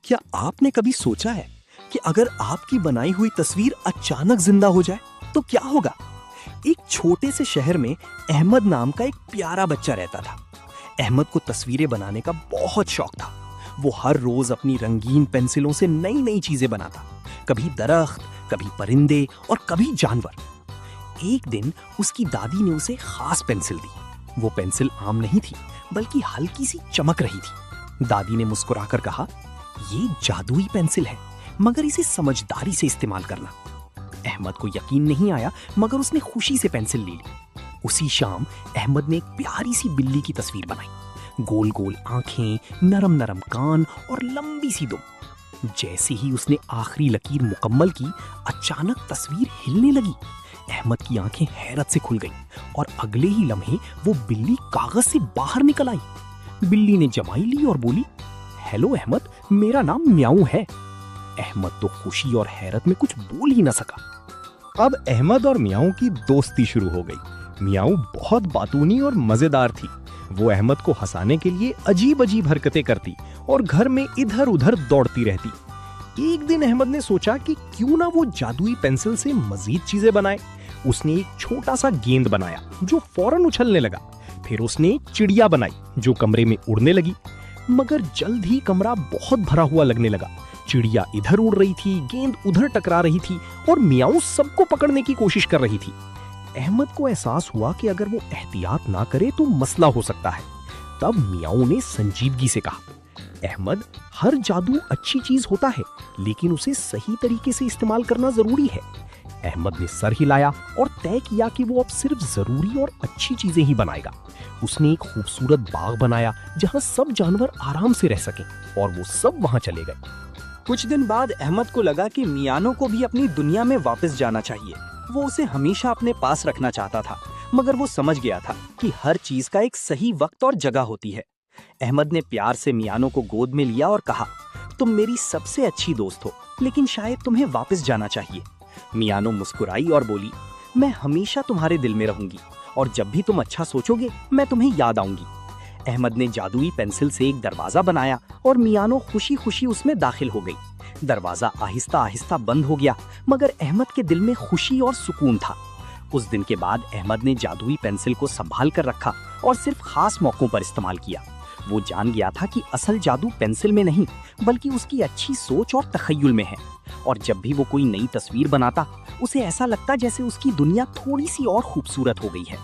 क्या आपने कभी सोचा है कि अगर आपकी बनाई हुई तस्वीर अचानक जिंदा हो जाए तो क्या होगा? एक छोटे से शहर में अहमद नाम का एक प्यारा बच्चा रहता था। अहमद को तस्वीरें बनाने का बहुत शौक था। वो हर रोज अपनी रंगीन पेंसिलों से नई नई चीजें बनाता, कभी दरख्त, कभी परिंदे और कभी जानवर। एक दिन उसकी दादी ने उसे खास पेंसिल दी। वो पेंसिल आम नहीं थी, बल्कि हल्की सी चमक रही थी। दादी ने मुस्कुराकर कहा, ये जादुई पेंसिल है, मगर इसे समझदारी से इस्तेमाल करना। अहमद को यकीन नहीं आया, मगर उसने खुशी से पेंसिल ले ली। उसी शाम अहमद ने एक प्यारी सी बिल्ली की तस्वीर बनाई। गोल गोल आंखें, नरम नरम कान और लंबी सी दुम। जैसे ही उसने आखिरी लकीर मुकम्मल की, अचानक तस्वीर हिलने लगी। अहमद की आंखें हैरत से खुल गईं और अगले ही लम्हे वो बिल्ली कागज से बाहर निकल आई। बिल्ली ने जमाई ली और बोली, हेलो अहमद, मेरा नाम म्याऊ है। अहमद तो खुशी और हैरत में कुछ बोल ही न सका। अब अहमद और मियाऊ की दोस्ती शुरू हो गई। मियाऊ बहुत बातूनी और मजेदार थी। वो अहमद को हंसाने के लिए अजीब अजीब हरकतें करती और घर में इधर उधर दौड़ती रहती। एक दिन अहमद ने सोचा कि क्यों ना वो जादुई पेंसिल से मजीद चीजें बनाए। उसने एक छोटा सा गेंद बनाया जो फौरन उछलने लगा। फिर उसने एक चिड़िया बनाई जो कमरे में उड़ने लगी, मगर जल्द ही कमरा बहुत भरा हुआ लगने लगा। चिड़िया इधर उड़ रही थी, गेंद उधर टकरा रही थी और मियाऊ सबको पकड़ने की कोशिश कर रही थी। अहमद को एहसास हुआ कि अगर वो एहतियात ना करे तो मसला हो सकता है। तब मियाऊ ने संजीदगी से कहा, अहमद, हर जादू अच्छी चीज होता है, लेकिन उसे सही तरीके से इस्तेमाल करना जरूरी है। अहमद ने सर हिलाया और तय किया कि वो अब सिर्फ जरूरी और अच्छी चीजें ही बनाएगा। उसने एक खूबसूरत बाग बनाया जहां सब जानवर आराम से रह सकें, और वो सब वहां चले गए। कुछ दिन बाद अहमद को लगा कि मियानो को भी अपनी दुनिया में वापस जाना चाहिए। वो उसे हमेशा अपने पास रखना चाहता था, मगर वो समझ गया था कि हर चीज का एक सही वक्त और जगह होती है। अहमद ने प्यार से मियानो को गोद में लिया और कहा, तुम मेरी सबसे अच्छी दोस्त हो, लेकिन शायद तुम्हें वापस जाना चाहिए। मियानो मुस्कुराई और बोली, मैं हमेशा तुम्हारे दिल में रहूंगी, और जब भी तुम अच्छा सोचोगे मैं तुम्हें याद आऊंगी। अहमद ने जादुई पेंसिल से एक दरवाजा बनाया और मियानो खुशी खुशी उसमें दाखिल हो गई। दरवाजा आहिस्ता आहिस्ता बंद हो गया, मगर अहमद के दिल में खुशी और सुकून था। उस दिन के बाद अहमद ने जादुई पेंसिल को संभाल कर रखा और सिर्फ खास मौकों पर इस्तेमाल किया। वो जान गया था कि असल जादू पेंसिल में नहीं, बल्कि उसकी अच्छी सोच और तखय्युल में है। और जब भी वो कोई नई तस्वीर बनाता, उसे ऐसा लगता जैसे उसकी दुनिया थोड़ी सी और खूबसूरत हो गई है।